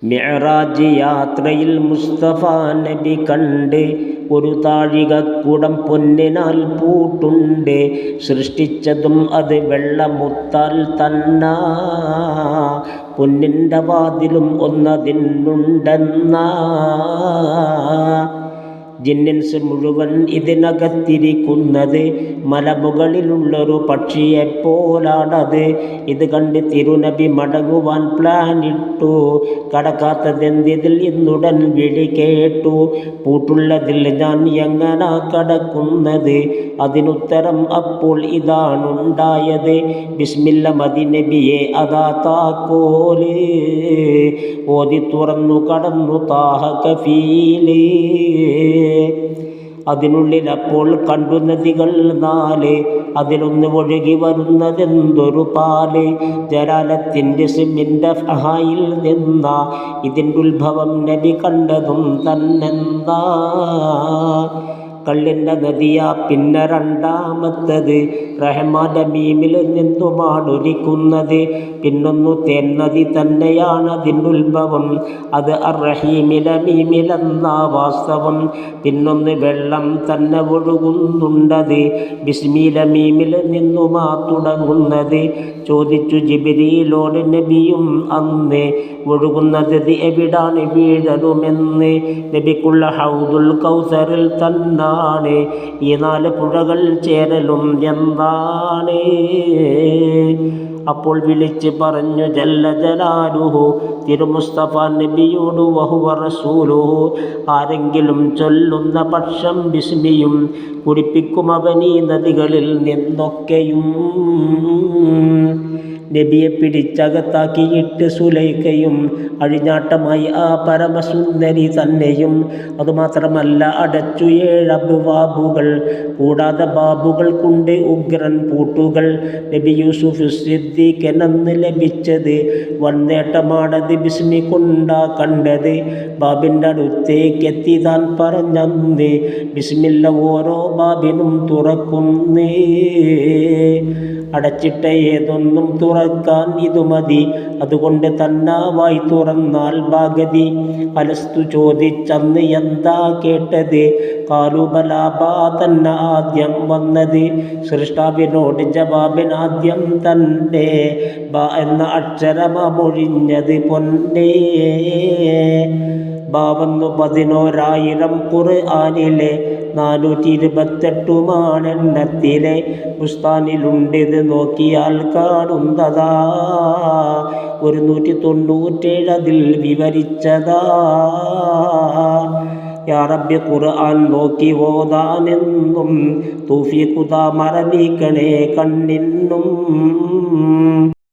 മിഅ്റാജ് യാത്രയിൽ മുസ്തഫ നബി കണ്ട് ഒരു താഴികക്കുടം പൊന്നിനാൽ പൂട്ടുണ്ട്. സൃഷ്ടിച്ചതും അത് വെള്ളമുത്താൽ തന്ന പൊന്നിൻ്റെ വാതിലും ഒന്നതിനുണ്ടെന്ന ജിന്നിൻസ് മുഴുവൻ ഇതിനകത്തിരിക്കുന്നത് മലമുകളിലുള്ളൊരു പക്ഷിയെപ്പോലാണത്. ഇത് കണ്ട് തിരുനബി മടങ്ങുവാൻ പ്ലാനിട്ടു. കടക്കാത്തതെന്തിതിൽ എന്നുടൻ വിളി കേട്ടു. പൂട്ടുള്ളതിൽ ഞാൻ എങ്ങനാ കടക്കുന്നത്? അതിനുത്തരം അപ്പോൾ ഇതാണുണ്ടായത്. ബിസ്മില്ല മതി നബിയെ അതാ താക്കോല്. ഓതി തുറന്നു കടന്നു താഹ കഫീല്. അതിനുള്ളിൽ അപ്പോൾ കണ്ടു നദികൾ 4. അതിലൊന്ന് ഒഴുകി വരുന്നതെന്തൊരു പാല്. ജലാലത്തിൻ്റെ സിമ്മിൻ്റെ ഫഹായിൽ നിന്ന ഇതിൻ്റെ ഉത്ഭവം നബി കണ്ടതും തന്നെന്താ. കള്ളിൻ്റെ നദിയാ പിന്നെ രണ്ടാമത്തത്. റഹ്മാന്റെ മീമിൽ നിന്നുമാണൊലിക്കുന്നത്. പിന്നൊന്നു തേൻ നദി തന്നെയാണ് അതിൻ്റെ ഉത്ഭവം. അത് അർ-റഹീമിലെ മീമിലെന്ന വാസ്തവം. പിന്നൊന്ന് വെള്ളം തന്നെ ഒഴുകുന്നുണ്ടത്. ബിസ്മിയിലെ മീമിൽ നിന്നുമാ തുടങ്ങുന്നത്. ചോദിച്ചു ജിബ്രീലോട് നബിയും അന്ന്, ഒഴുകുന്നത് എവിടാണ് വീഴലുമെന്ന്. നബിക്കുള്ള ഹൗദുൽ കൗസറിൽ തന്നാണ് ഈ 4 പുഴകൾ ചേരലും എന്താണ്. അപ്പോൾ വിളിച്ച് പറഞ്ഞു ജല്ല ജലാലുഹു തിരുമുസ്തഫ നബിയോട് വഹുവ റസൂലുഹു. ആരെങ്കിലും ചൊല്ലുന്ന പക്ഷം ബിസ്മിയും കുടിപ്പിക്കും അവനീ നദികളിൽ നിന്നൊക്കെയും. നബിയെ പിടിച്ചകത്താക്കിയിട്ട് സുലൈഖയും അഴിഞ്ഞാട്ടമായി ആ പരമസുന്ദരി തന്നെയും. അതുമാത്രമല്ല അടച്ചു 7 അബ്വാബുകൾ. കൂടാതെ ബാബുകൾക്കുണ്ട് ഉഗ്രൻ പൂട്ടുകൾ. നബി യൂസുഫ് സിദ്ദീഖിനെന്ന് ലഭിച്ചത് വന്നേട്ടമാണത് ബിസ്മി കൊണ്ടാ കണ്ടത്. ബാബിൻ്റെ അടുത്തേക്കെത്തി താൻ പറഞ്ഞന്ന്, ബിസ്മില്ല ഓരോ ബാബിനും തുറക്കുന്നേ. അടച്ചിട്ട ഏതൊന്നും തുറക്കാൻ ഇതു മതി. അതുകൊണ്ട് തന്നെ വായി തുറന്നാൽ ഭാഗതി. അലസ്തു ചോദിച്ചന്ന് എന്താ കേട്ടത്? കാലുബലാബാ തന്നെ ആദ്യം വന്നത്. സൃഷ്ടാവിനോട് ജവാബിനാദ്യം തന്നെ ബ എന്ന അക്ഷരമൊഴിഞ്ഞത് പൊന്നേ. ബാവന്നു 11,000 ഖുർആനിലെ 428 എണ്ണത്തിലെ ബുസ്താനിലുണ്ടിത് നോക്കിയാൽ കാണുന്നതാ. 197 അതിൽ വിവരിച്ചതാ. യാ റബ്ബി ഖുർആൻ നോക്കി ഓതാനെന്നും തൗഫീഖുതാ മറനീക്കണേ കണ്ണിന്നും.